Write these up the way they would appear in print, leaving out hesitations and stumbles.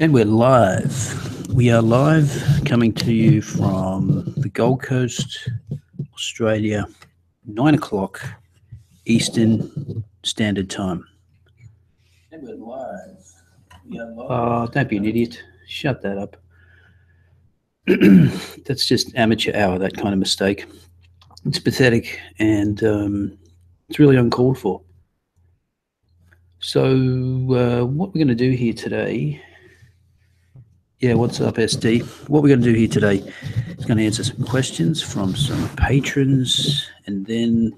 And we're live. We are live, coming to you from the Gold Coast, Australia, 9 o'clock Eastern Standard Time. And we're live. We are live. Oh, don't be an idiot. Shut that up. That's just amateur hour, that kind of mistake. It's pathetic, and it's really uncalled for. So what we're going to do here today... Yeah, what's up, SD? What we're going to do here today is going to answer some questions from some patrons, and then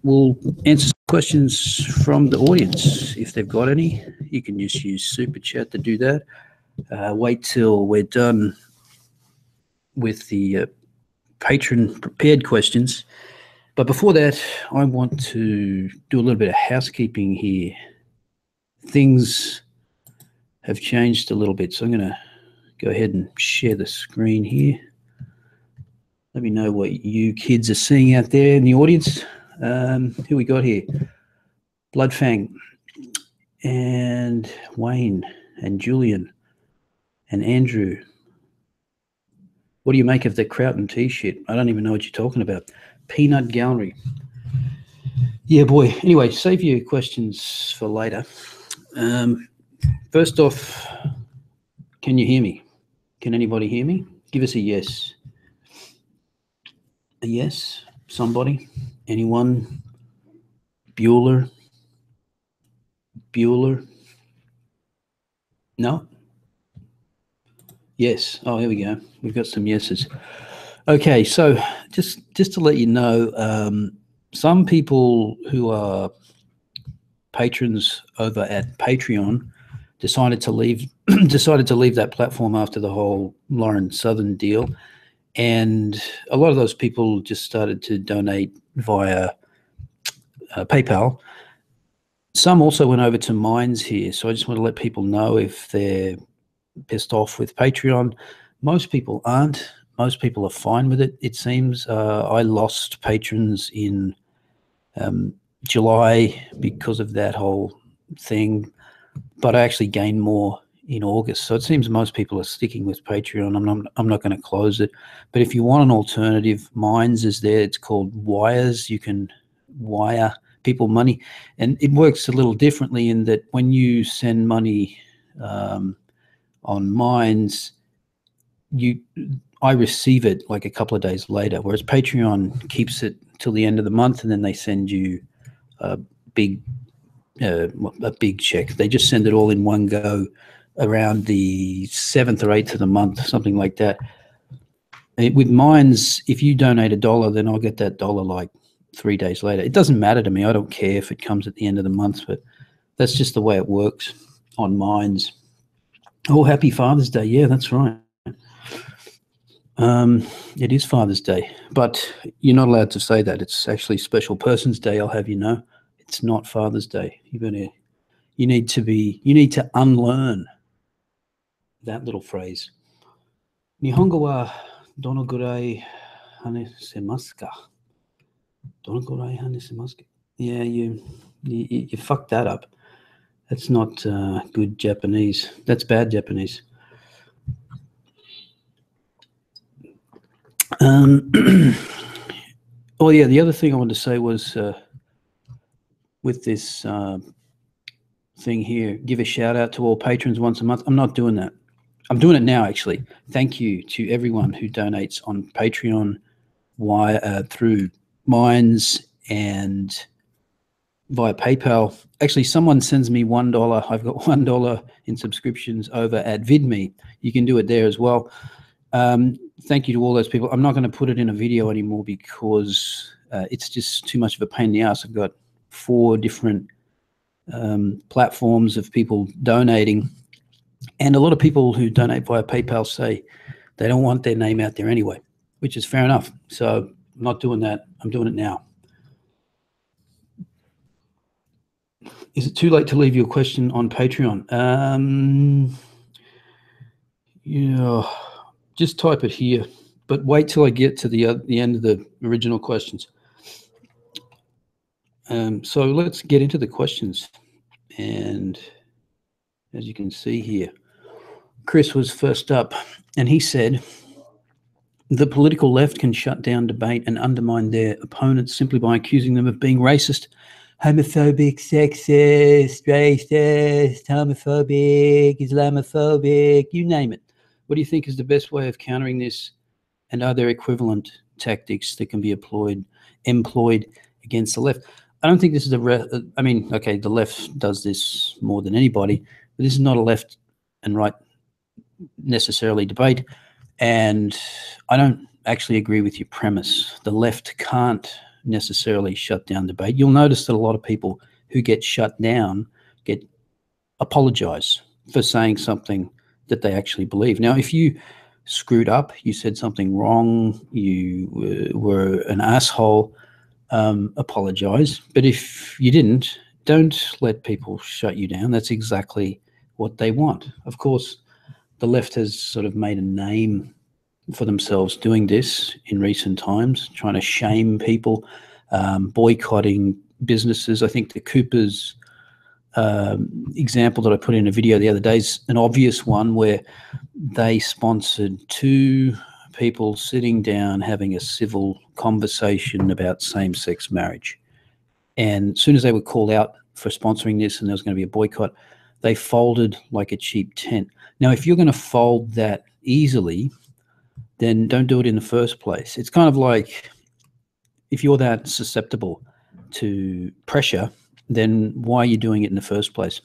we'll answer some questions from the audience if they've got any. You can just use Super Chat to do that. Wait till we're done with the patron prepared questions. But before that, I want to do a little bit of housekeeping here. Things have changed a little bit, so I'm going to go ahead and share the screen here. Let me know what you kids are seeing out there in the audience. Who we got here? Bloodfang and Wayne and Julian and Andrew. What do you make of the Crowton t-shirt? I don't even know what you're talking about. Peanut Gallery. Yeah, boy. Anyway, save your questions for later. First off, can you hear me? Can anybody hear me? Give us a yes. A yes? Somebody? Anyone? Bueller? Bueller? No? Yes. Oh, here we go. We've got some yeses. Okay, so just to let you know, some people who are patrons over at Patreon decided to leave that platform after the whole Lauren Southern deal, and a lot of those people just started to donate via PayPal. Some also went over to Minds here, so I just want to let people know if they're pissed off with Patreon. Most people aren't. Most people are fine with it, it seems. I lost patrons in July because of that whole thing, but I actually gained more in August. So it seems most people are sticking with Patreon. I'm not going to close it. But if you want an alternative, Minds is there. It's called Wires. You can wire people money. And it works a little differently in that when you send money on Minds, I receive it like a couple of days later, whereas Patreon keeps it till the end of the month, and then they send you a big check. They just send it all in one go around the 7th or 8th of the month, something like that. With Minds, if you donate $1, then I'll get that dollar like 3 days later. It doesn't matter to me. I don't care if it comes at the end of the month, but that's just the way it works on Minds. Oh, happy Father's Day. Yeah, that's right. It is Father's Day, but you're not allowed to say that. It's actually Special Persons Day, I'll have you know. It's not Father's Day. You need to unlearn that little phrase. Nihongo wa donogurai hanesemasu ka? Donogurai hanesemasu ka? Yeah, you fucked that up. That's not good Japanese. That's bad Japanese. Oh yeah, the other thing I wanted to say was with this thing here, give a shout out to all patrons once a month. I'm not doing that. I'm doing it now, actually. Thank you to everyone who donates on Patreon through Minds and via PayPal. Actually, someone sends me $1. I've got $1 in subscriptions over at VidMe. You can do it there as well. Thank you to all those people. I'm not going to put it in a video anymore because it's just too much of a pain in the ass. I've got 4 different platforms of people donating, and a lot of people who donate via PayPal say they don't want their name out there anyway, which is fair enough. So I'm not doing that. I'm doing it now. Is it too late to leave your question on Patreon? Yeah, just type it here, but wait till I get to the end of the original questions. So let's get into the questions. And as you can see here. Chris was first up, and he said, the political left can shut down debate and undermine their opponents simply by accusing them of being racist, homophobic, sexist, homophobic, Islamophobic, you name it. What do you think is the best way of countering this? And are there equivalent tactics that can be employed against the left? I don't think this is okay, the left does this more than anybody, but this is not a left and right necessarily debate. And I don't actually agree with your premise. The left can't necessarily shut down debate. You'll notice that a lot of people who get shut down apologize for saying something that they actually believe. Now, if you screwed up, you said something wrong, you were an asshole, apologize. But if you didn't, don't let people shut you down. That's exactly what they want. Of course, the left has sort of made a name for themselves doing this in recent times, trying to shame people, boycotting businesses. I think the Coopers example that I put in a video the other day is an obvious one, where they sponsored 2 people sitting down having a civil conversation about same-sex marriage. And as soon as they were called out for sponsoring this and there was going to be a boycott, they folded like a cheap tent. Now, if you're going to fold that easily, then don't do it in the first place. It's kind of like, if you're that susceptible to pressure, then why are you doing it in the first place?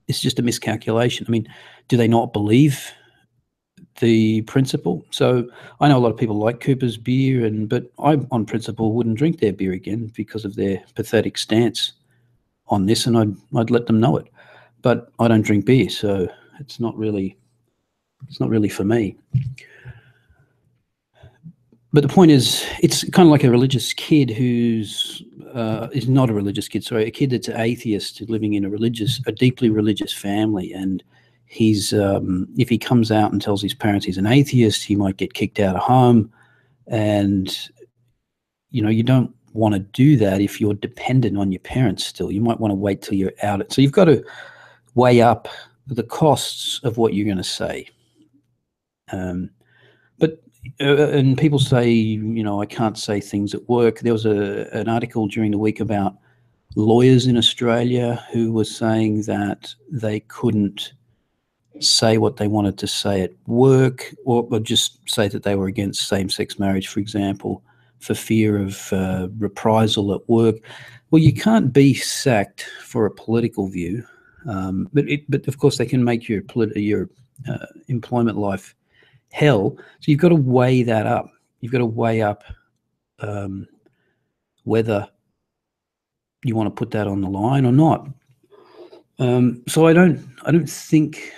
It's just a miscalculation. I mean, do they not believe the principle? So I know a lot of people like Cooper's beer, but I, on principle, wouldn't drink their beer again because of their pathetic stance on this, and I'd let them know it. But I don't drink beer, so it's not really for me. But the point is, it's kind of like a religious kid who's is not a religious kid, sorry, a kid that's an atheist living in a deeply religious family, and he's if he comes out and tells his parents he's an atheist, he might get kicked out of home. And you don't want to do that if you're dependent on your parents still. You might want to wait till you're out. So you've got to weigh up the costs of what you're going to say. And people say, I can't say things at work. There was an article during the week about lawyers in Australia who were saying that they couldn't say what they wanted to say at work, or just say that they were against same-sex marriage, for example, for fear of reprisal at work. Well, you can't be sacked for a political view, but of course they can make your employment life hell. So you've got to weigh that up. You've got to weigh up whether you want to put that on the line or not. So I don't think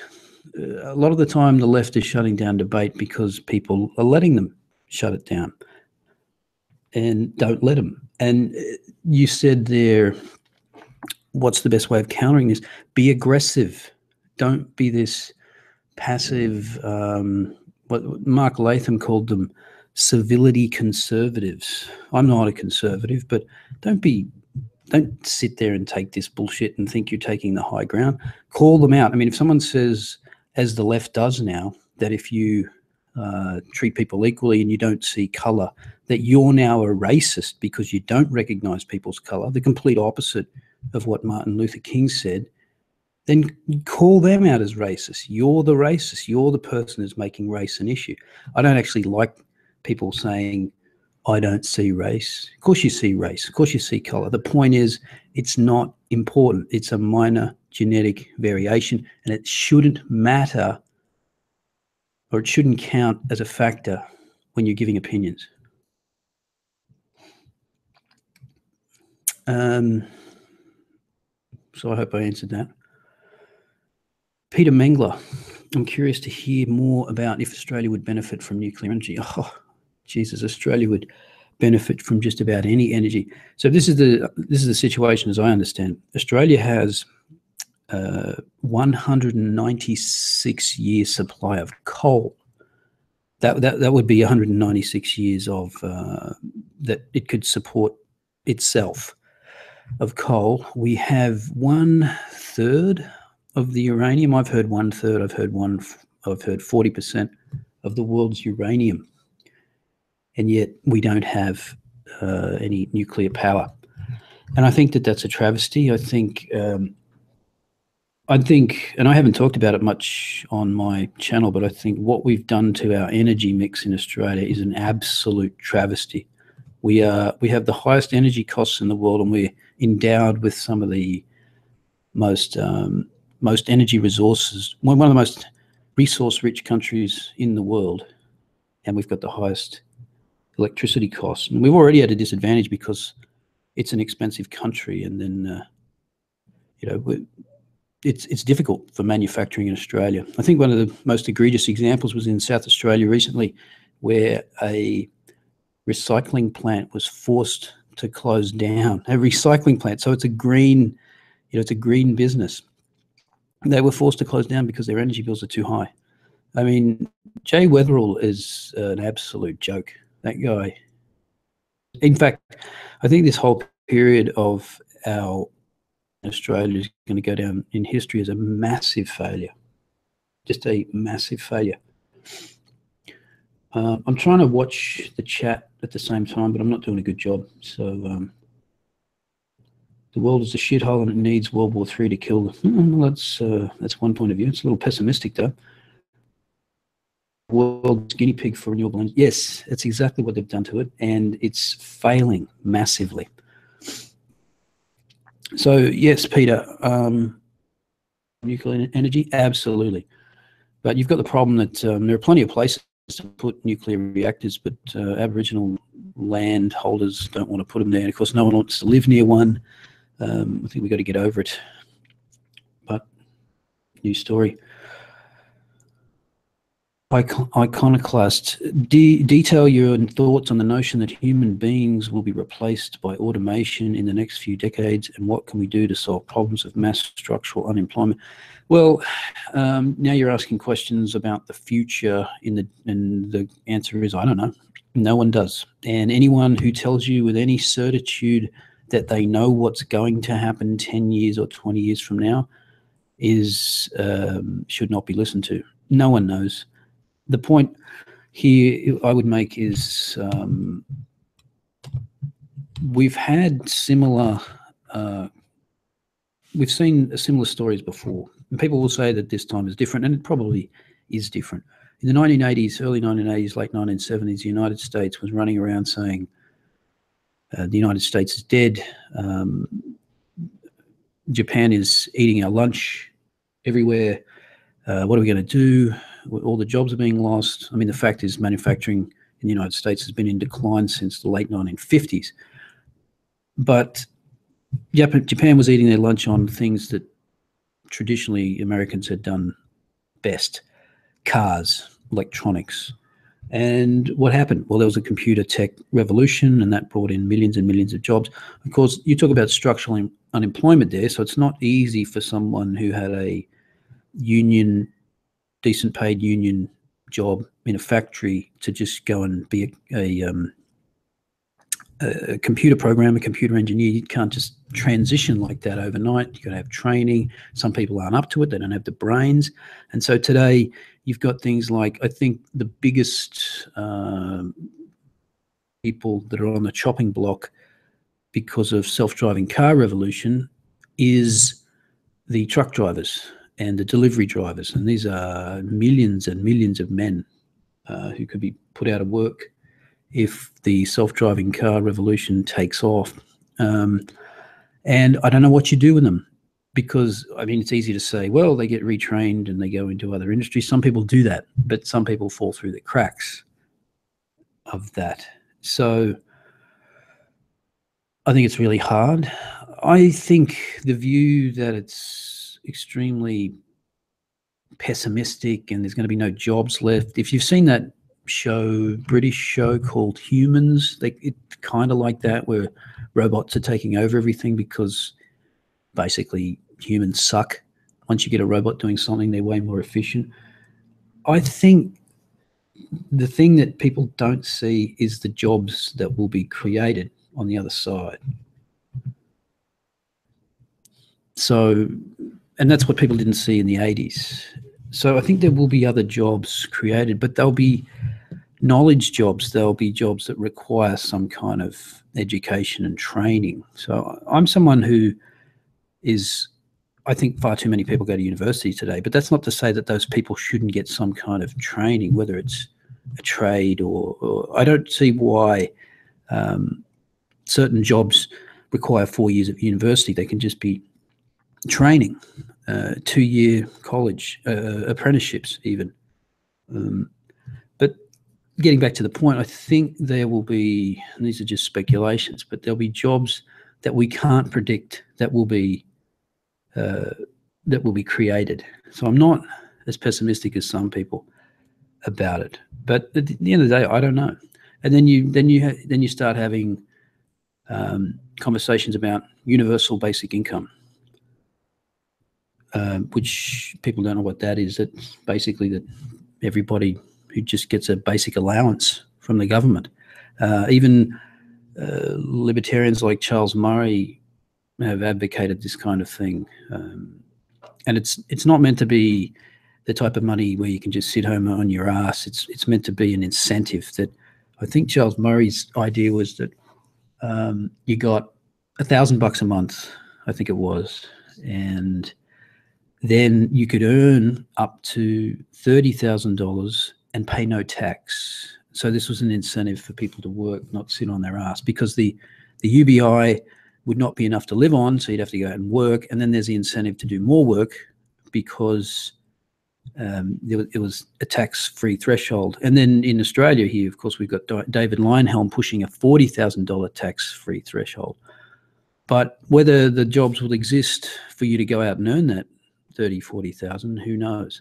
a lot of the time the left is shutting down debate because people are letting them shut it down, and don't let them. And you said there, what's the best way of countering this? Be aggressive. Don't be this passive, what Mark Latham called them, civility conservatives. I'm not a conservative, but don't sit there and take this bullshit and think you're taking the high ground. Call them out. I mean, if someone says, as the left does now, that if you treat people equally and you don't see color, that you're now a racist because you don't recognize people's color, the complete opposite of what Martin Luther King said, then call them out as racist. You're the racist. You're the person who's making race an issue. I don't actually like people saying, I don't see race. Of course you see race. Of course you see color. The point is, it's not important. It's a minor genetic variation, and it shouldn't matter, or it shouldn't count as a factor when you're giving opinions. So I hope I answered that. Peter Mengler, I'm curious to hear more about if Australia would benefit from nuclear energy. Oh, Jesus, Australia would benefit from just about any energy. So this is the situation as I understand. Australia has 196-year supply of coal. That would be 196 years of that it could support itself of coal. We have 1/3 of the uranium. I've heard 1/3. I've heard 40% of the world's uranium, and yet we don't have any nuclear power. And I think that that's a travesty. I think, and I haven't talked about it much on my channel, but I think what we've done to our energy mix in Australia is an absolute travesty. We have the highest energy costs in the world, and we're endowed with some of the most energy resources. We're one of the most resource-rich countries in the world, and we've got the highest electricity costs. And we've already had a disadvantage because it's an expensive country, and then it's difficult for manufacturing in Australia. I think one of the most egregious examples was in South Australia recently, where a recycling plant was forced to close down. A recycling plant, so it's a green, it's a green business. They were forced to close down because their energy bills are too high. I mean, Jay Weatherall is an absolute joke. That guy. In fact, I think this whole period of our Australia is going to go down in history as a massive failure. Just a massive failure. I'm trying to watch the chat at the same time, but I'm not doing a good job. So the world is a shithole and it needs World War III to kill them. Well, that's one point of view. It's a little pessimistic, though. World's guinea pig for renewable energy. Yes, that's exactly what they've done to it, and it's failing massively. So yes, Peter, nuclear energy, absolutely. But you've got the problem that there are plenty of places to put nuclear reactors, but Aboriginal land holders don't want to put them there. And of course, no one wants to live near one. I think we've got to get over it. But new story. Iconoclast, detail your thoughts on the notion that human beings will be replaced by automation in the next few decades, and what can we do to solve problems of mass structural unemployment? Well, now you're asking questions about the future, and the answer is I don't know. No one does. And anyone who tells you with any certitude that they know what's going to happen 10 years or 20 years from now should not be listened to. No one knows. The point here I would make is we've had similar, we've seen similar stories before. And people will say that this time is different, and it probably is different. In the 1980s, early 1980s, late 1970s, the United States was running around saying the United States is dead. Japan is eating our lunch everywhere. What are we going to do? All the jobs are being lost. I mean, the fact is manufacturing in the United States has been in decline since the late 1950s. But Japan was eating their lunch on things that traditionally Americans had done best: cars, electronics. And what happened? Well, there was a computer tech revolution, and that brought in millions and millions of jobs. Of course, you talk about structural unemployment there, so it's not easy for someone who had a decent paid union job in a factory to just go and be a computer programmer, computer engineer. You can't just transition like that overnight. You've got to have training. Some people aren't up to it. They don't have the brains. And so today you've got things like, I think the biggest people that are on the chopping block because of self-driving car revolution is the truck drivers and the delivery drivers. And these are millions and millions of men who could be put out of work if the self-driving car revolution takes off. And I don't know what you do with them, because, I mean, it's easy to say, well, they get retrained and they go into other industries. Some people do that, but some people fall through the cracks of that. So I think it's really hard. I think the view that it's extremely pessimistic and there's going to be no jobs left. If you've seen that British show called Humans, it's kind of like that, where robots are taking over everything because basically humans suck. Once you get a robot doing something, they're way more efficient. I think the thing that people don't see is the jobs that will be created on the other side. So and that's what people didn't see in the 80s. So I think there will be other jobs created, but they'll be knowledge jobs. There'll be jobs that require some kind of education and training. So I'm someone who is, I think far too many people go to university today, but that's not to say that those people shouldn't get some kind of training, whether it's a trade or I don't see why certain jobs require 4 years of university. They can just be training, 2-year college, apprenticeships even. But getting back to the point, I think there will be, and these are just speculations, but there'll be jobs that we can't predict that will be created. So I'm not as pessimistic as some people about it. But at the end of the day, I don't know. And then you start having conversations about universal basic income, which people don't know what that is. It's basically that everybody who just gets a basic allowance from the government. Even libertarians like Charles Murray have advocated this kind of thing. And it's not meant to be the type of money where you can just sit home on your ass. It's meant to be an incentive. That I think Charles Murray's idea was that you got $1,000 a month, I think it was, and then you could earn up to $30,000 and pay no tax. So this was an incentive for people to work, not sit on their ass, because the UBI would not be enough to live on, so you'd have to go out and work. And then there's the incentive to do more work because it was a tax-free threshold. And then in Australia here, of course, we've got David Leyonhjelm pushing a $40,000 tax-free threshold. But whether the jobs will exist for you to go out and earn that 30, 40,000, who knows?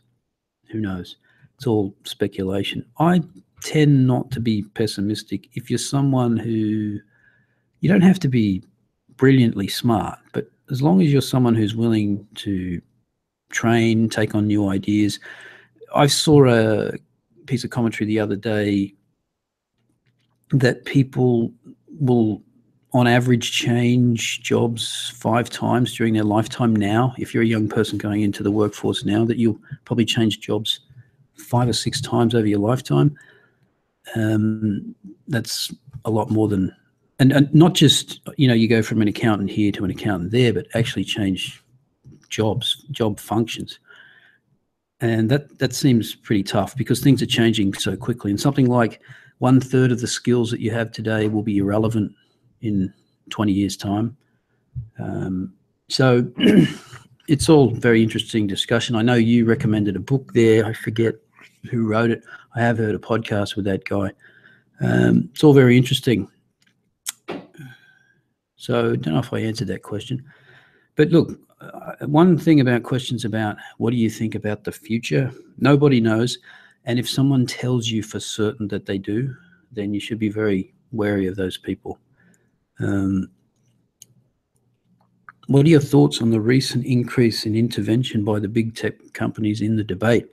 Who knows? It's all speculation. I tend not to be pessimistic. If you're someone who, you don't have to be brilliantly smart, but as long as you're someone who's willing to train, take on new ideas. I saw a piece of commentary the other day that people will, on average, change jobs 5 times during their lifetime now. If you're a young person going into the workforce now, that you'll probably change jobs 5 or 6 times over your lifetime. That's a lot more than, and not just, you go from an accountant here to an accountant there, but actually change job functions. And that seems pretty tough because things are changing so quickly. And something like 1/3 of the skills that you have today will be irrelevant in 20 years' time. So it's all very interesting discussion. I know you recommended a book there. I forget who wrote it. I have heard a podcast with that guy. It's all very interesting. So I don't know if I answered that question. But look, one thing about questions about what do you think about the future, nobody knows. And if someone tells you for certain that they do, then you should be very wary of those people. What are your thoughts on the recent increase in intervention by the big tech companies in the debate?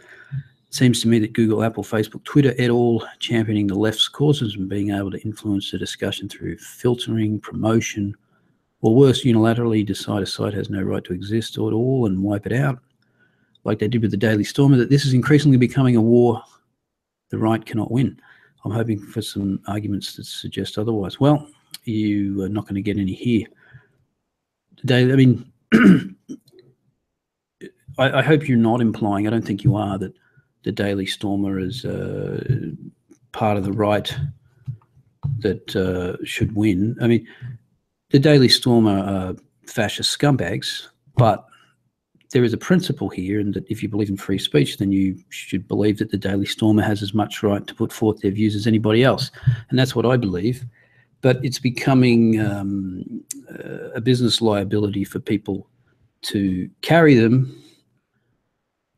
It seems to me that Google, Apple, Facebook, Twitter et al. Championing the left's causes and being able to influence the discussion through filtering, promotion, or worse, unilaterally decide a site has no right to exist at all and wipe it out, like they did with the Daily Stormer, that this is increasingly becoming a war the right cannot win. I'm hoping for some arguments that suggest otherwise. Well, you are not going to get any here. I mean, I hope you're not implying, I don't think you are, that the Daily Stormer is part of the right that should win. I mean, the Daily Stormer are fascist scumbags, but there is a principle here, and that if you believe in free speech, then you should believe that the Daily Stormer has as much right to put forth their views as anybody else. And that's what I believe. But it's becoming a business liability for people to carry them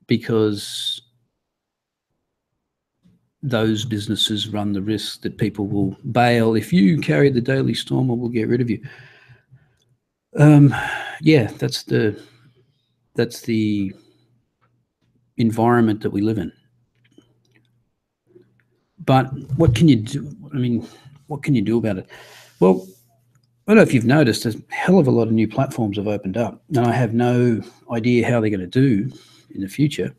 because those businesses run the risk that people will bail. If you carry the Daily Stormer, we'll get rid of you. Yeah, that's the environment that we live in. But what can you do? I mean, what can you do about it? Well, I don't know if you've noticed, a hell of a lot of new platforms have opened up, and I have no idea how they're going to do in the future.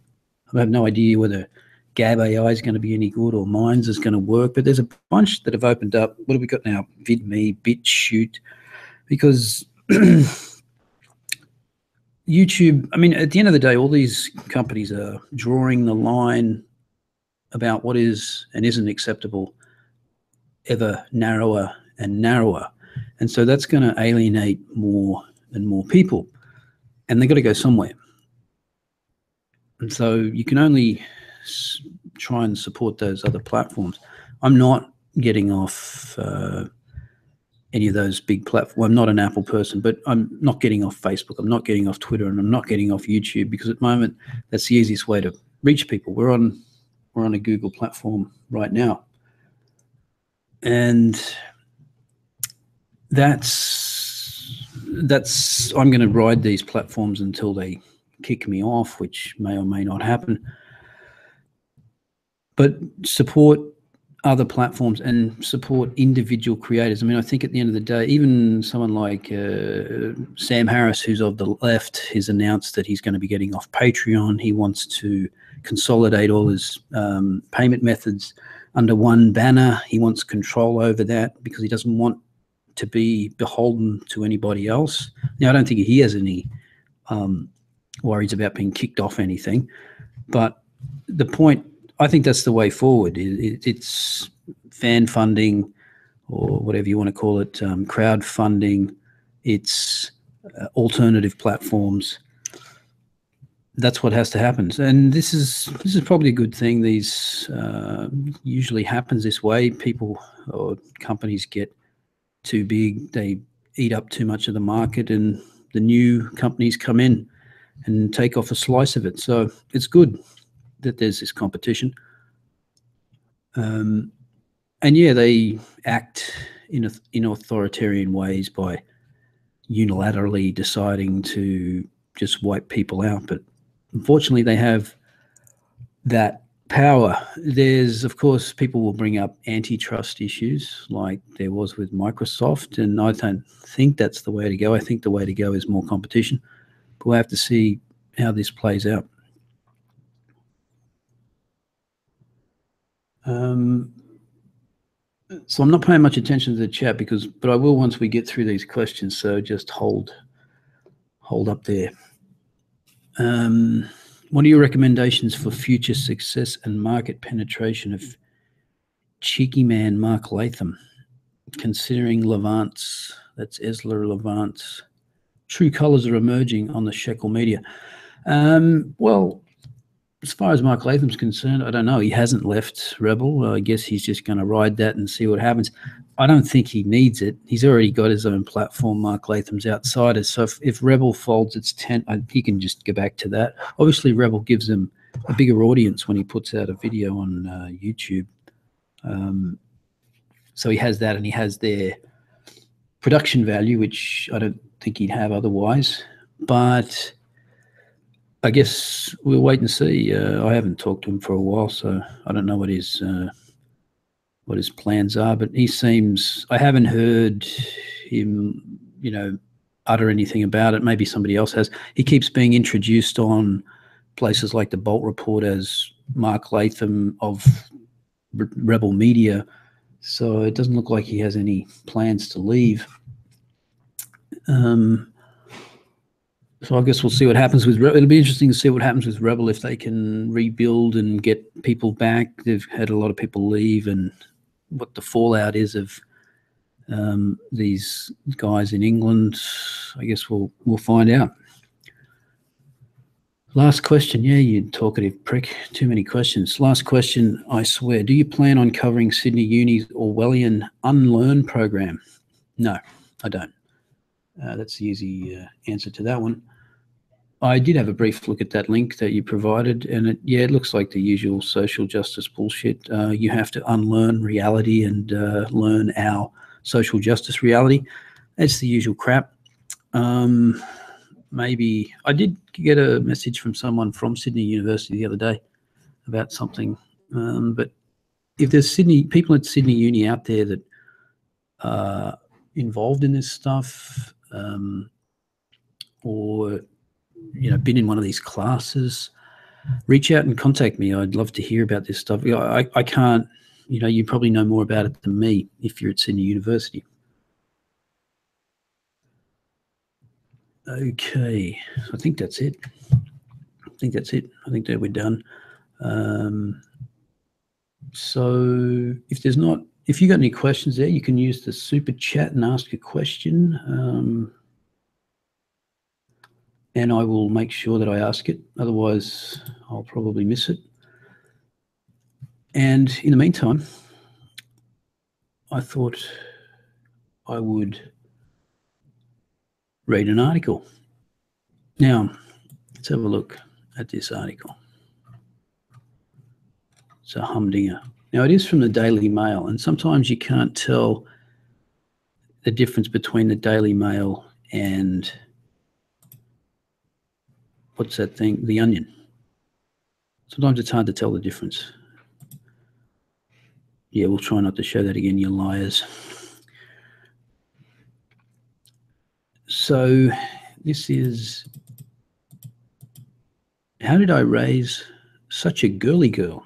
I have no idea whether Gab AI is going to be any good or Minds is going to work, but there's a bunch that have opened up. What have we got now? VidMe, BitChute, because YouTube, I mean, at the end of the day, all these companies are drawing the line about what is and isn't acceptable ever narrower and narrower. And so that's going to alienate more and more people, and they've got to go somewhere. And so you can only try and support those other platforms. I'm not getting off any of those big platforms. I'm not an Apple person, but I'm not getting off Facebook. I'm not getting off Twitter, and I'm not getting off YouTube, because at the moment that's the easiest way to reach people. We're on a Google platform right now, and that's I'm going to ride these platforms until they kick me off, which may or may not happen. But support other platforms and support individual creators. I mean, I think at the end of the day, even someone like Sam Harris, who's of the left, has announced that he's going to be getting off Patreon. He wants to consolidate all his payment methods under one banner. He wants control over that because he doesn't want to be beholden to anybody else. Now, I don't think he has any worries about being kicked off anything, but the point, I think that's the way forward. It's fan funding, or whatever you want to call it, crowdfunding. It's alternative platforms. That's what has to happen, and this is probably a good thing. These usually happens this way. People or companies get too big, they eat up too much of the market, and the new companies come in and take off a slice of it. So it's good that there's this competition. And yeah, they act in authoritarian ways by unilaterally deciding to just wipe people out. But unfortunately, they have that power. There's, of course, people will bring up antitrust issues like there was with Microsoft, and I don't think that's the way to go. I think the way to go is more competition. But we'll have to see how this plays out. So I'm not paying much attention to the chat but I will once we get through these questions. So just hold up there. What are your recommendations for future success and market penetration of cheeky man Mark Latham, considering Levant's, that's Esler Levant's, true colours are emerging on the shekel media? Well, as far as Mark Latham's concerned, I don't know. He hasn't left Rebel. I guess he's just going to ride that and see what happens. I don't think he needs it. He's already got his own platform. Mark Latham's Outsiders. So if Rebel folds its tent, he can just go back to that. Obviously, Rebel gives him a bigger audience when he puts out a video on YouTube. So he has that, and he has their production value, which I don't think he'd have otherwise. But I guess we'll wait and see. I haven't talked to him for a while, so I don't know what his plans are. But he seems, I haven't heard him, utter anything about it. Maybe somebody else has. He keeps being introduced on places like the Bolt Report as Mark Latham of Rebel Media, so it doesn't look like he has any plans to leave. So I guess we'll see what happens with Rebel. It'll be interesting to see what happens with Rebel, if they can rebuild and get people back. They've had a lot of people leave, and what the fallout is of these guys in England. I guess we'll find out. Last question. Yeah, you talkative prick. Too many questions. Last question, I swear. Do you plan on covering Sydney Uni's Orwellian Unlearn program? No, I don't. That's the easy answer to that one. I did have a brief look at that link that you provided, and it looks like the usual social justice bullshit. You have to unlearn reality and learn our social justice reality. It's the usual crap. Maybe I did get a message from someone from Sydney University the other day about something, but if there's people at Sydney Uni out there that involved in this stuff, or been in one of these classes, reach out and contact me. I'd love to hear about this stuff. I can't, you probably know more about it than me if you're at Sydney University. Okay, I think that's it. I think that we're done. So if you got any questions there, you can use the super chat and ask a question. And I will make sure that I ask it. Otherwise, I'll probably miss it. And in the meantime, I thought I would read an article. Now, let's have a look at this article. It's a humdinger. Now, it is from the Daily Mail, and sometimes you can't tell the difference between the Daily Mail and what's that thing? The Onion. Sometimes it's hard to tell the difference. Yeah, we'll try not to show that again, you liars. So this is, how did I raise such a girly girl?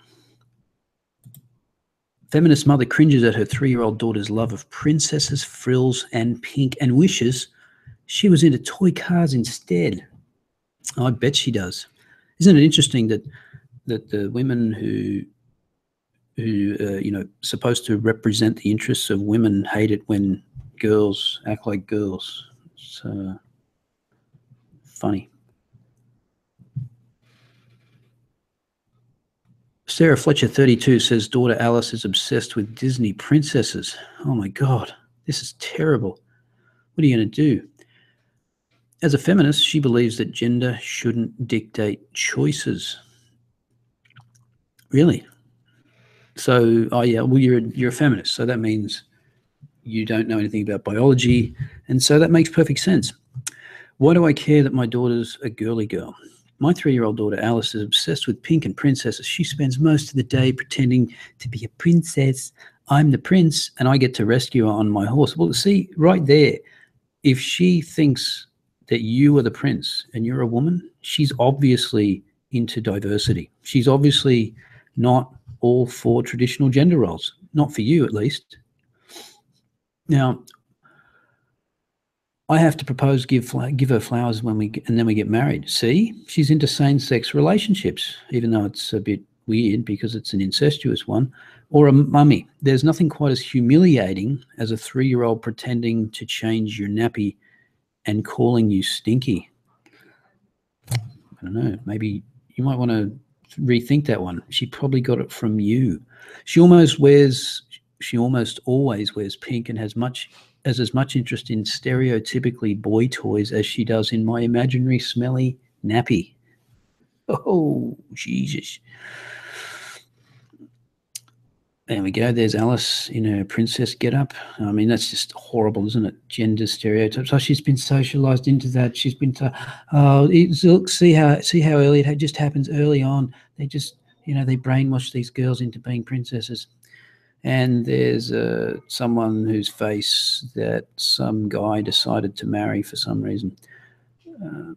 Feminist mother cringes at her 3-year-old daughter's love of princesses, frills, and pink, and wishes she was into toy cars instead. I bet she does. Isn't it interesting that the women who supposed to represent the interests of women hate it when girls act like girls? It's funny. Sarah Fletcher, 32, says daughter Alice is obsessed with Disney princesses. Oh my God, this is terrible. What are you going to do? As a feminist, she believes that gender shouldn't dictate choices. Really? So, oh yeah, well, you're a feminist, so that means you don't know anything about biology, and so that makes perfect sense. Why do I care that my daughter's a girly girl? My 3-year-old daughter Alice is obsessed with pink and princesses. She spends most of the day pretending to be a princess. I'm the prince, and I get to rescue her on my horse. Well, see, right there, if she thinks that you are the prince and you're a woman, she's obviously into diversity. She's obviously not all for traditional gender roles, not for you at least. Now, I have to propose, give her flowers and then we get married. See, she's into same-sex relationships, even though it's a bit weird because it's an incestuous one. Or a mummy. There's nothing quite as humiliating as a 3-year-old pretending to change your nappy and calling you stinky. I don't know. Maybe you might want to rethink that one. She probably got it from you. She almost always wears pink and has as much interest in stereotypically boy toys as she does in my imaginary smelly nappy. Oh, Jesus. There we go. There's Alice in her princess getup. I mean, that's just horrible, isn't it? Gender stereotypes. Oh, she's been socialized into that. She's been look, see how early it just happens early on. They just, they brainwash these girls into being princesses. And there's someone whose face that some guy decided to marry for some reason.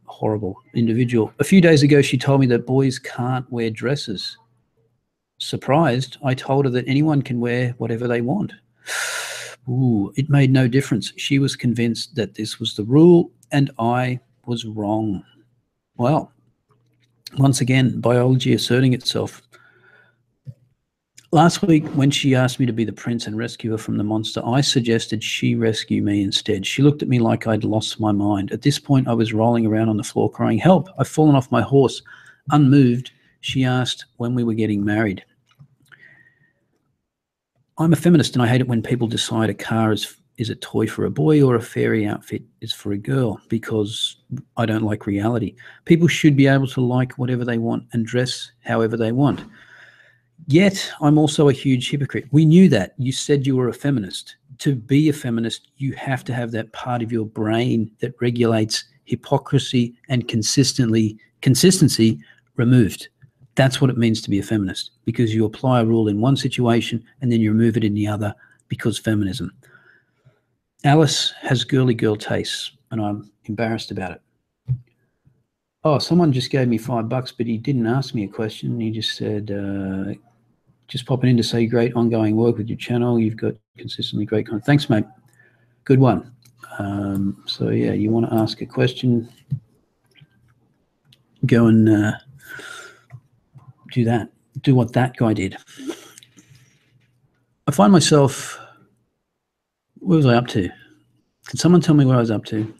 Horrible individual. A few days ago, she told me that boys can't wear dresses. Surprised, I told her that anyone can wear whatever they want. Ooh, it made no difference. She was convinced that this was the rule, and I was wrong. Well, once again, biology asserting itself. Last week, when she asked me to be the prince and rescue her from the monster, I suggested she rescue me instead. She looked at me like I'd lost my mind. At this point, I was rolling around on the floor crying, "Help, I've fallen off my horse." Unmoved, she asked when we were getting married. I'm a feminist and I hate it when people decide a car is a toy for a boy or a fairy outfit is for a girl, because I don't like reality. People should be able to like whatever they want and dress however they want. Yet, I'm also a huge hypocrite. We knew that. You said you were a feminist. To be a feminist, you have to have that part of your brain that regulates hypocrisy and consistency removed. That's what it means to be a feminist, because you apply a rule in one situation and then you remove it in the other because feminism. Alice has girly girl tastes, and I'm embarrassed about it. Oh, someone just gave me $5, but he didn't ask me a question. He just said, just popping in to say great ongoing work with your channel. You've got consistently great content. Thanks, mate. Good one. So, yeah, you want to ask a question, go and do that. Do what that guy did. I find myself, what was I up to? Can someone tell me what I was up to?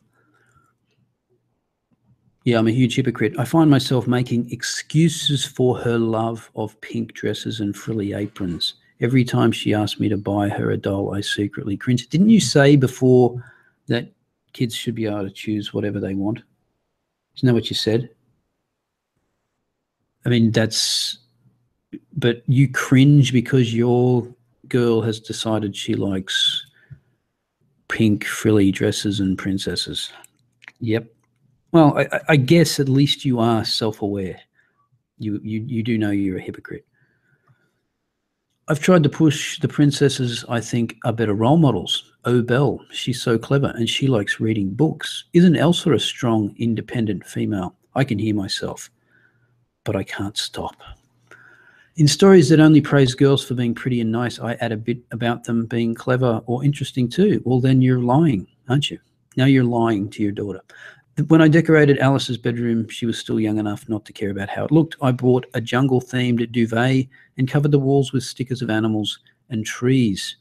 Yeah, I'm a huge hypocrite. I find myself making excuses for her love of pink dresses and frilly aprons. Every time she asks me to buy her a doll, I secretly cringe. Didn't you say before that kids should be able to choose whatever they want? Isn't that what you said? I mean, but you cringe because your girl has decided she likes pink frilly dresses and princesses. Yep. Well, I guess at least you are self-aware. You do know you're a hypocrite. I've tried to push the princesses I think are better role models. Oh, Belle, she's so clever and she likes reading books. Isn't Elsa a strong, independent female? I can hear myself, but I can't stop. In stories that only praise girls for being pretty and nice, I add a bit about them being clever or interesting too. Well, then you're lying, aren't you? Now you're lying to your daughter. When I decorated Alice's bedroom, she was still young enough not to care about how it looked. I bought a jungle-themed duvet and covered the walls with stickers of animals and trees.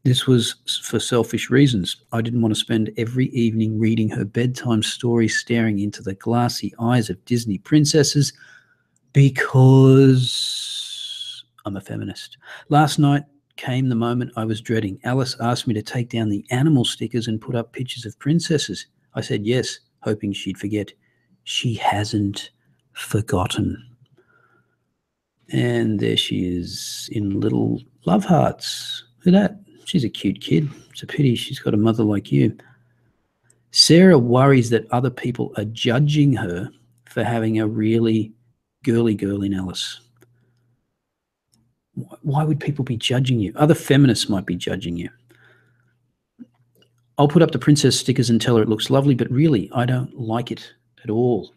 This was for selfish reasons. I didn't want to spend every evening reading her bedtime stories, staring into the glassy eyes of Disney princesses, because I'm a feminist. Last night came the moment I was dreading. Alice asked me to take down the animal stickers and put up pictures of princesses. I said yes, hoping she'd forget. She hasn't forgotten. And there she is in little love hearts. Look at that. She's a cute kid. It's a pity she's got a mother like you. Sarah worries that other people are judging her for having a really girly girl in Alice. Why would people be judging you? Other feminists might be judging you. I'll put up the princess stickers and tell her it looks lovely, but really, I don't like it at all.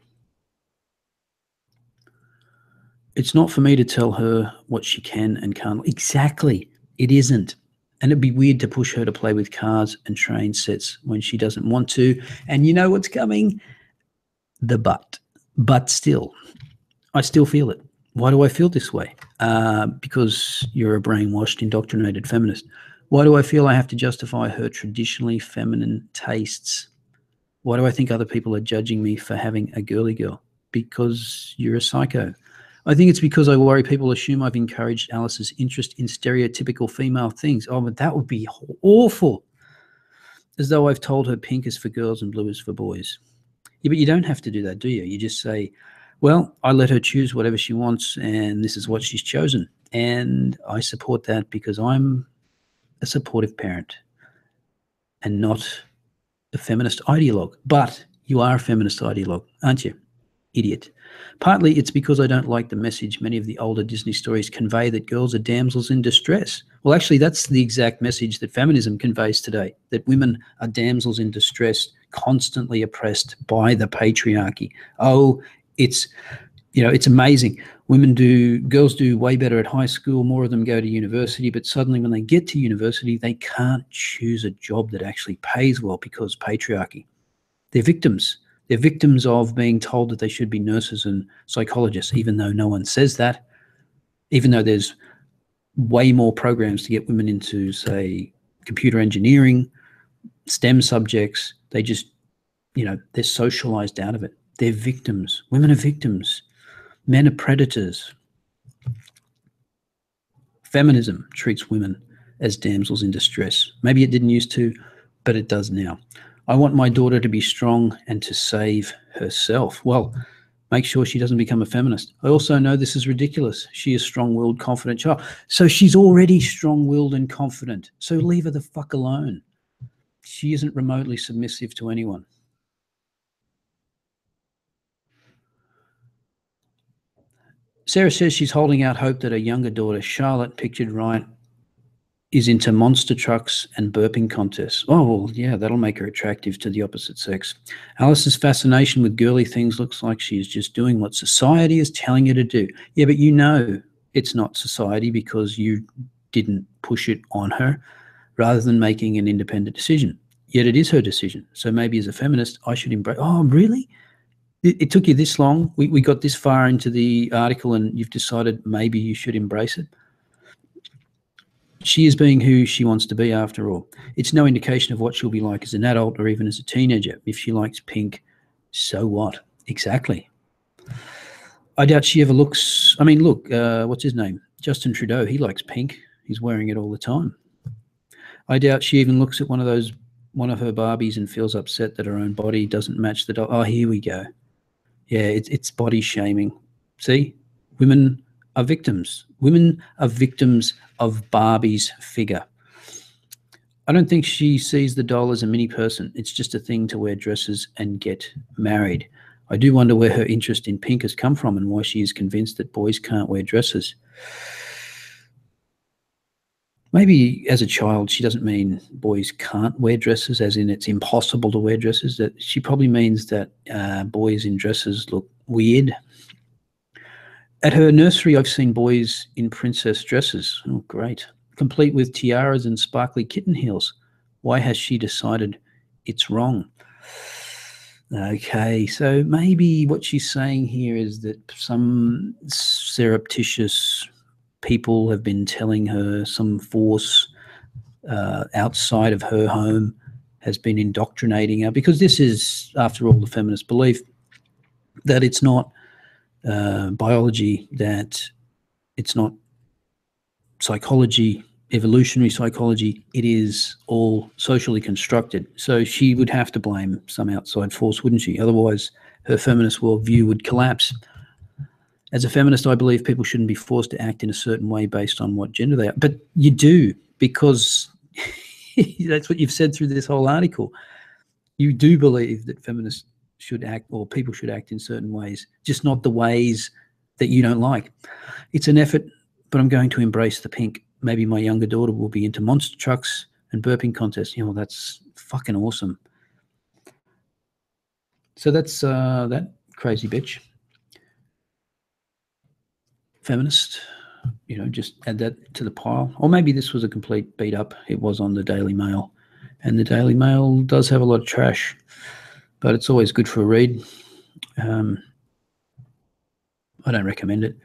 It's not for me to tell her what she can and can't. Exactly. It isn't. And it'd be weird to push her to play with cars and train sets when she doesn't want to. And you know what's coming? The but. But still, I still feel it. Why do I feel this way? Because you're a brainwashed, indoctrinated feminist. Why do I feel I have to justify her traditionally feminine tastes? Why do I think other people are judging me for having a girly girl? Because you're a psycho. I think it's because I worry people assume I've encouraged Alice's interest in stereotypical female things. Oh, but that would be awful. As though I've told her pink is for girls and blue is for boys. Yeah, but you don't have to do that, do you? You just say, well, I let her choose whatever she wants, and this is what she's chosen. And I support that because I'm a supportive parent and not a feminist ideologue. But you are a feminist ideologue, aren't you? Idiot. Partly it's because I don't like the message many of the older Disney stories convey that girls are damsels in distress. Well, actually, that's the exact message that feminism conveys today, that women are damsels in distress, constantly oppressed by the patriarchy. Oh, it's amazing. Girls do way better at high school, more of them go to university, but suddenly when they get to university, they can't choose a job that actually pays well because patriarchy. They're victims. They're victims of being told that they should be nurses and psychologists, even though no one says that, even though there's way more programs to get women into, say, computer engineering, STEM subjects. They just, they're socialized out of it. They're victims. Women are victims. Men are predators. Feminism treats women as damsels in distress. Maybe it didn't used to, but it does now. I want my daughter to be strong and to save herself. Well, make sure she doesn't become a feminist. I also know this is ridiculous. She is strong-willed, confident child. So she's already strong-willed and confident. So leave her the fuck alone. She isn't remotely submissive to anyone. Sarah says she's holding out hope that her younger daughter, Charlotte, pictured right, is into monster trucks and burping contests. Oh, well, yeah, that'll make her attractive to the opposite sex. Alice's fascination with girly things looks like she is just doing what society is telling her to do. Yeah, but you know it's not society because you didn't push it on her rather than making an independent decision. Yet it is her decision. So maybe as a feminist, I should embrace. Oh, really? It took you this long? We got this far into the article and you've decided maybe you should embrace it? She is being who she wants to be, after all. It's no indication of what she'll be like as an adult or even as a teenager. If she likes pink, so what? Exactly. I doubt she ever looks. I mean, look, what's his name? Justin Trudeau. He likes pink. He's wearing it all the time. I doubt she even looks at one of her Barbies and feels upset that her own body doesn't match the doll. Oh, here we go. Yeah, it's body shaming. See, women are victims. Women are victims of Barbie's figure. I don't think she sees the doll as a mini person. It's just a thing to wear dresses and get married. I do wonder where her interest in pink has come from and why she is convinced that boys can't wear dresses. Maybe as a child, she doesn't mean boys can't wear dresses, as in it's impossible to wear dresses. That she probably means that boys in dresses look weird. At her nursery, I've seen boys in princess dresses. Oh, great. Complete with tiaras and sparkly kitten heels. Why has she decided it's wrong? Okay, so maybe what she's saying here is that some surreptitious people have been telling her, some force outside of her home has been indoctrinating her, because this is, after all, the feminist belief that it's not biology, that it's not psychology, evolutionary psychology, it is all socially constructed. So she would have to blame some outside force, wouldn't she? Otherwise, her feminist worldview would collapse. As a feminist, I believe people shouldn't be forced to act in a certain way based on what gender they are. But you do, because that's what you've said through this whole article. You do believe that feminists should act, or people should act in certain ways, just not the ways that you don't like. It's an effort, but I'm going to embrace the pink. Maybe my younger daughter will be into monster trucks and burping contests. You know, that's fucking awesome. So that's that crazy bitch. Feminist, you know, just add that to the pile. Or maybe this was a complete beat up. It was on the Daily Mail. And the Daily Mail does have a lot of trash, but it's always good for a read. I don't recommend it.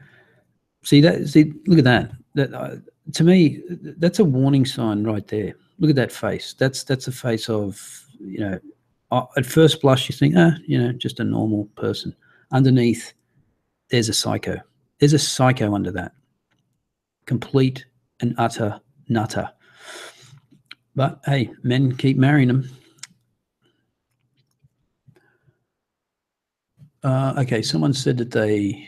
See that? See, look at that. That to me, that's a warning sign right there. Look at that face. That's a face of, you know. At first blush, you think, you know, just a normal person. Underneath, there's a psycho. There's a psycho under that. Complete and utter nutter. But hey, men keep marrying them. Okay, someone said that they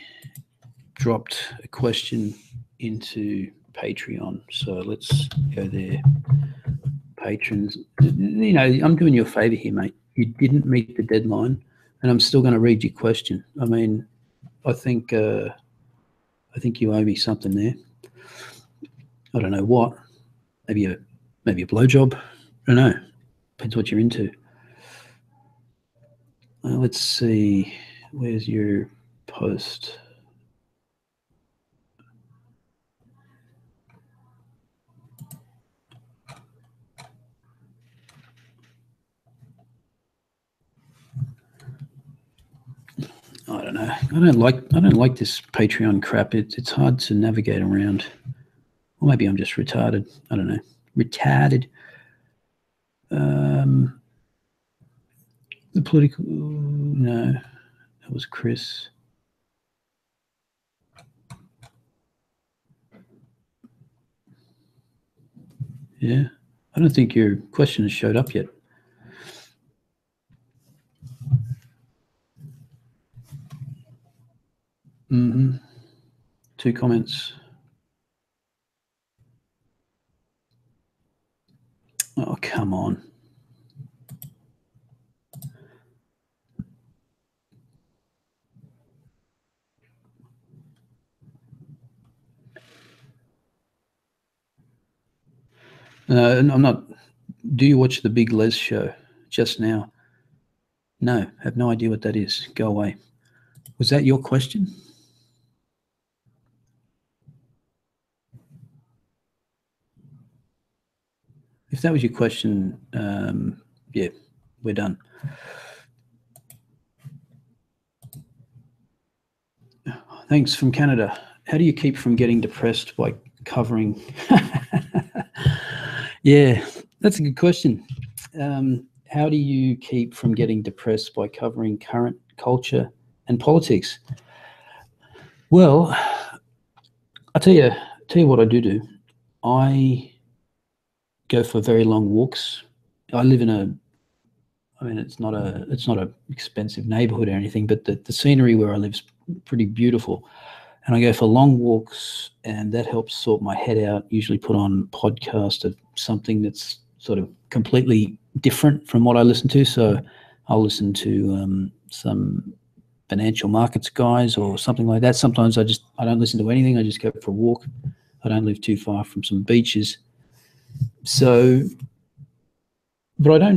dropped a question into Patreon. So let's go there. Patrons, you know, I'm doing you a favor here, mate. You didn't meet the deadline, and I'm still going to read your question. I mean, I think you owe me something there. I don't know what. Maybe a blowjob. I don't know. Depends what you're into. Let's see. Where's your post? I don't know. I don't like this Patreon crap. It's hard to navigate around. Or maybe I'm just retarded. I don't know. Retarded. The political. No, that was Chris. Yeah. I don't think your question has showed up yet. Mm-hmm. 2 comments. Oh, come on. I'm not. Do you watch the Big Les show just now? No, have no idea what that is. Go away. Was that your question? If that was your question, yeah, we're done. Thanks from Canada. How do you keep from getting depressed by covering? Yeah, that's a good question. How do you keep from getting depressed by covering current culture and politics? Well, I'll tell you what I do. I go for very long walks. I live in it's not a expensive neighborhood or anything, but the scenery where I live is pretty beautiful. And I go for long walks, and that helps sort my head out. Usually put on a podcast of something that's sort of completely different from what I listen to. So I'll listen to some financial markets guys or something like that. Sometimes I don't listen to anything. I just go for a walk. I don't live too far from some beaches. So, but I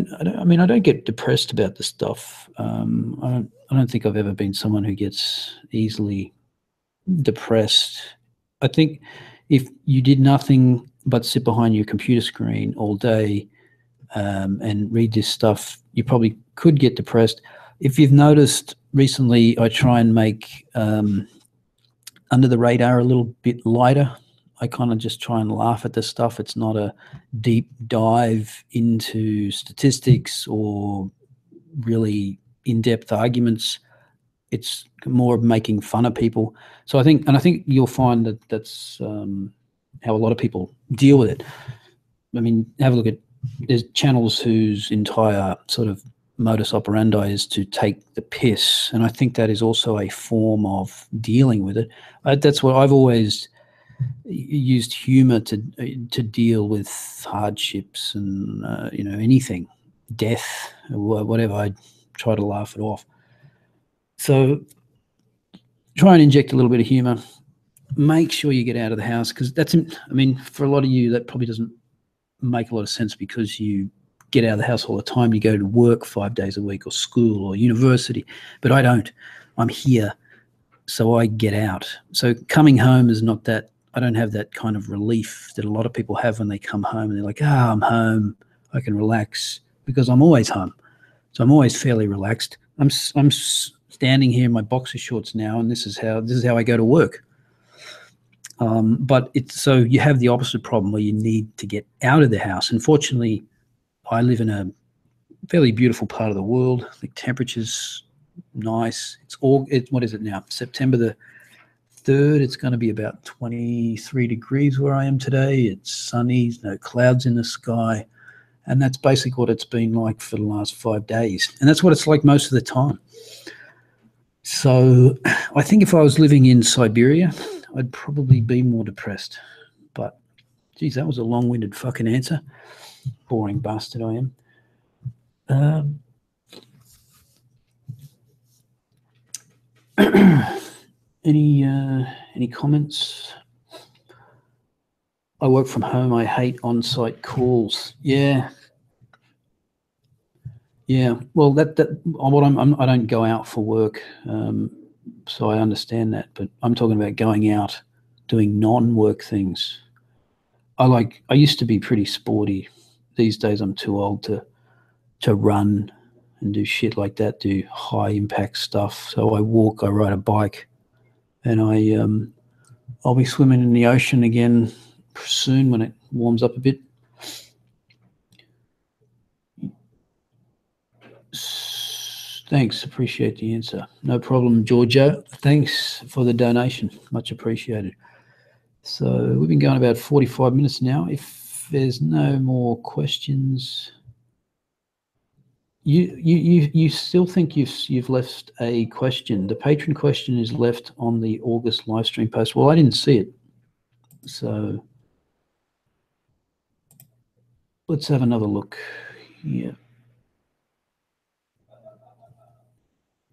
don't get depressed about this stuff. I don't think I've ever been someone who gets easily depressed. I think if you did nothing but sit behind your computer screen all day and read this stuff, you probably could get depressed. If you've noticed recently, I try and make under the radar a little bit lighter. I kind of just try and laugh at this stuff. It's not a deep dive into statistics or really in-depth arguments. It's more of making fun of people. So I think you'll find that that's how a lot of people deal with it. I mean, have a look at there's channels whose entire sort of modus operandi is to take the piss, and I think that is also a form of dealing with it. That's what I've always used humor to deal with hardships and anything, death, or whatever. I try to laugh it off. So try and inject a little bit of humor. Make sure you get out of the house, because for a lot of you, that probably doesn't make a lot of sense because you get out of the house all the time. You go to work 5 days a week or school or university, but I don't. I'm here, so I get out. So coming home is not that. I don't have that kind of relief that a lot of people have when they come home and they're like, I'm home, I can relax, because I'm always home. So I'm always fairly relaxed. I'm standing here in my boxer shorts now, and this is how I go to work. But so you have the opposite problem where you need to get out of the house. Unfortunately, I live in a fairly beautiful part of the world. The temperature's nice. What is it now? September the 3rd. It's going to be about 23 degrees where I am today. It's sunny, no clouds in the sky. And that's basically what it's been like for the last 5 days. And that's what it's like most of the time. So I think if I was living in Siberia, I'd probably be more depressed. But, geez, that was a long-winded fucking answer. Boring bastard I am. Any comments? I work from home. I hate on-site calls. Yeah. Well, I don't go out for work, so I understand that. But I'm talking about going out, doing non-work things. I used to be pretty sporty. These days, I'm too old to run and do shit like that. Do high impact stuff. So I walk. I ride a bike, and I'll be swimming in the ocean again soon when it warms up a bit. Thanks, appreciate the answer. No problem, Giorgio. Thanks for the donation, much appreciated. So we've been going about 45 minutes now. If there's no more questions, you still think you've left a question? The patron question is left on the August live stream post. Well, I didn't see it, so let's have another look here.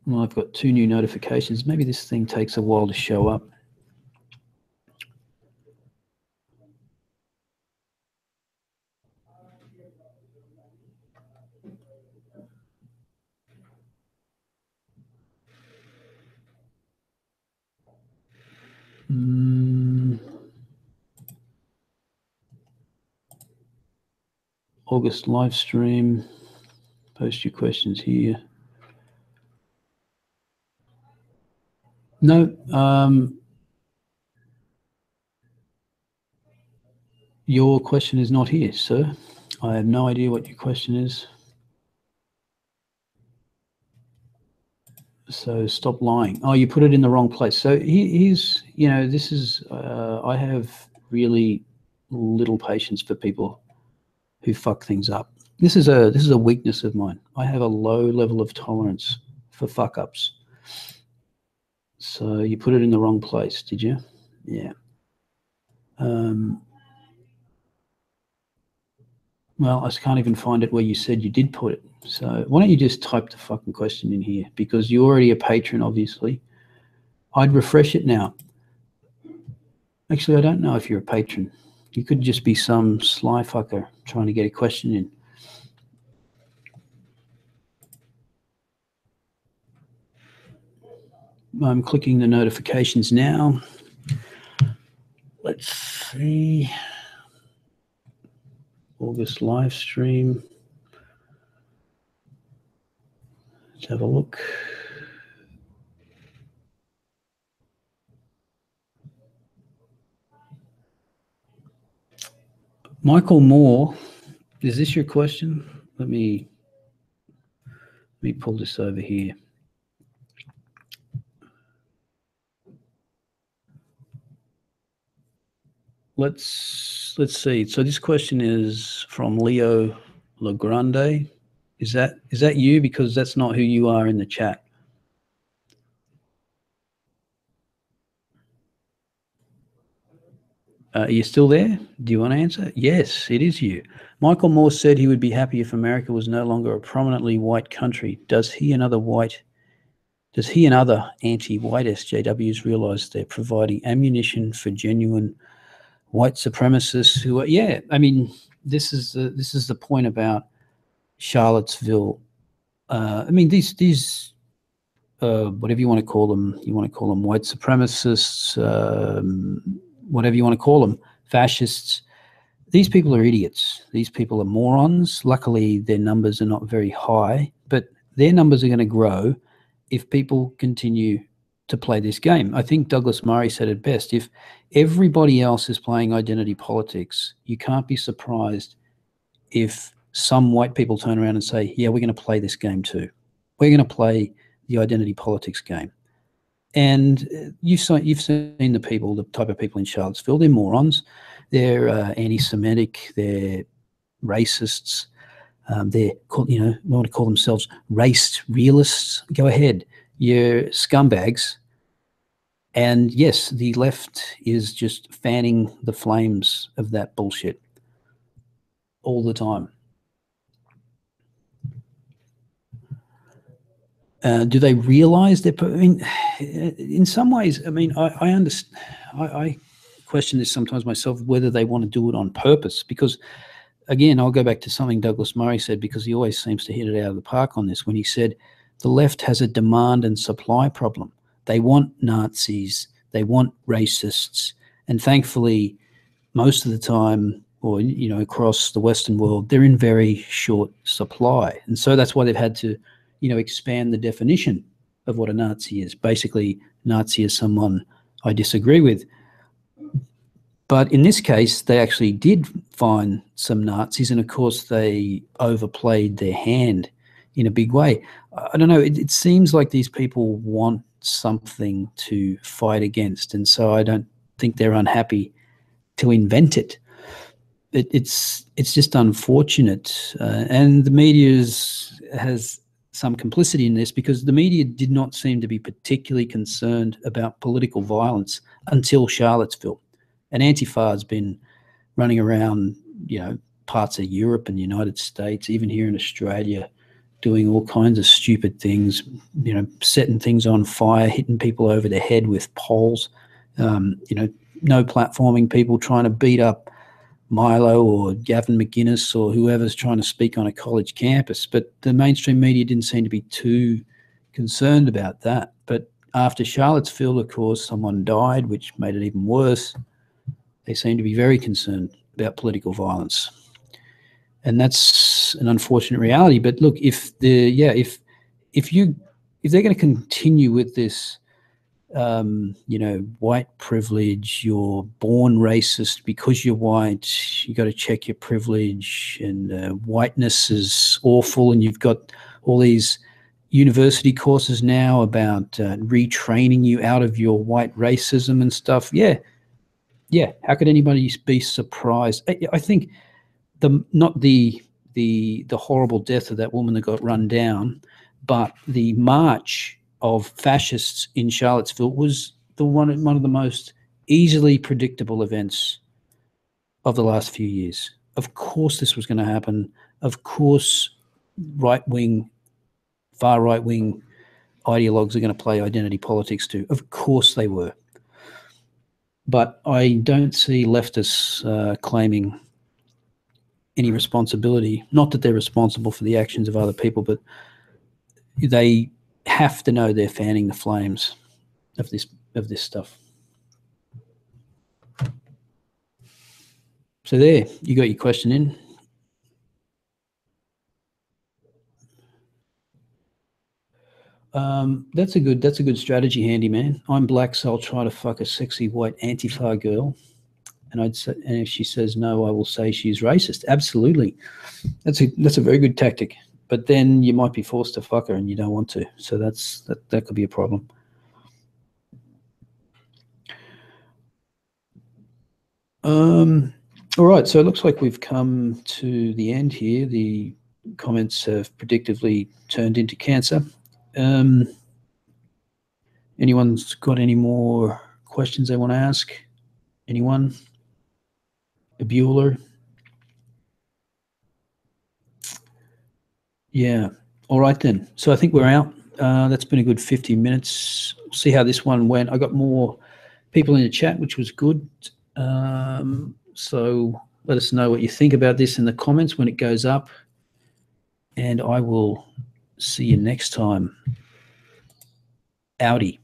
Well, I've got 2 new notifications. Maybe this thing takes a while to show up. August live stream. Post your questions here. No, your question is not here, sir. I have no idea what your question is. So stop lying. Oh, you put it in the wrong place. So here's, this is, I have really little patience for people who fuck things up. This is a weakness of mine. I have a low level of tolerance for fuck ups. So you put it in the wrong place, did you? Yeah. Well, I can't even find it where you said you did put it. So why don't you just type the fucking question in here? Because you're already a patron, obviously. I'd refresh it now. Actually, I don't know if you're a patron. You could just be some sly fucker trying to get a question in. I'm clicking the notifications now. Let's see. August live stream. Let's have a look. Michael Moore, is this your question? Let me pull this over here. Let's see. So this question is from Leo Legrande. Is that you? Because that's not who you are in the chat. Are you still there? Do you want to answer? Yes, it is you. Michael Moore said he would be happy if America was no longer a prominently white country. Does he and other anti-white SJWs realize they're providing ammunition for genuine white supremacists who are, yeah, I mean, this is the point about Charlottesville. I mean, these whatever you want to call them, white supremacists, whatever you want to call them, fascists. These people are idiots. These people are morons. Luckily, their numbers are not very high, but their numbers are going to grow if people continue to play this game. I think Douglas Murray said it best. If everybody else is playing identity politics, you can't be surprised if some white people turn around and say, yeah, we're going to play this game too. We're going to play the identity politics game. And you've seen the people, the type of people in Charlottesville. They're morons. They're anti-Semitic. They're racists. They're want to call themselves race realists. Go ahead. You're scumbags. And yes, the left is just fanning the flames of that bullshit all the time. Do they realize that? I mean, in some ways, I mean, I understand. I question this sometimes myself, whether they want to do it on purpose. Because, again, I'll go back to something Douglas Murray said, because he always seems to hit it out of the park on this, when he said the left has a demand and supply problem. They want Nazis, they want racists, and thankfully, most of the time, or across the Western world, they're in very short supply, and so that's why they've had to expand the definition of what a Nazi is. Basically, Nazi is someone I disagree with. But in this case, they actually did find some Nazis, and of course they overplayed their hand in a big way. I don't know, it seems like these people want something to fight against, and so I don't think they're unhappy to invent it. It's just unfortunate, and the media has some complicity in this, because the media did not seem to be particularly concerned about political violence until Charlottesville. And Antifa has been running around, parts of Europe and the United States, even here in Australia, doing all kinds of stupid things, setting things on fire, hitting people over the head with poles, no platforming people, trying to beat up Milo or Gavin McInnes or whoever's trying to speak on a college campus. But the mainstream media didn't seem to be too concerned about that. But after Charlottesville, of course, someone died, which made it even worse. They seem to be very concerned about political violence. And that's an unfortunate reality. But look, if they're going to continue with this, white privilege, you're born racist because you're white, you got to check your privilege, and whiteness is awful, and you've got all these university courses now about retraining you out of your white racism and stuff. Yeah. How could anybody be surprised? I think not the horrible death of that woman that got run down, but the march of fascists in Charlottesville was one of the most easily predictable events of the last few years. Of course this was going to happen. Of course far right-wing ideologues are going to play identity politics too. Of course they were. But I don't see leftists claiming any responsibility. Not that they're responsible for the actions of other people, but they have to know they're fanning the flames of this stuff. So there, you got your question in. That's a good strategy, Handyman. I'm black, so I'll try to fuck a sexy white Antifa girl, and if she says no, I will say she's racist. Absolutely, that's a very good tactic. But then you might be forced to fuck her, and you don't want to. So that could be a problem. All right, so it looks like we've come to the end here. The comments have predictably turned into cancer. Anyone's got any more questions they want to ask? Anyone? A Bueller? Yeah. All right then. So I think we're out. That's been a good 50 minutes. We'll see how this one went. I got more people in the chat, which was good. So let us know what you think about this in the comments when it goes up. And I will see you next time. Outie.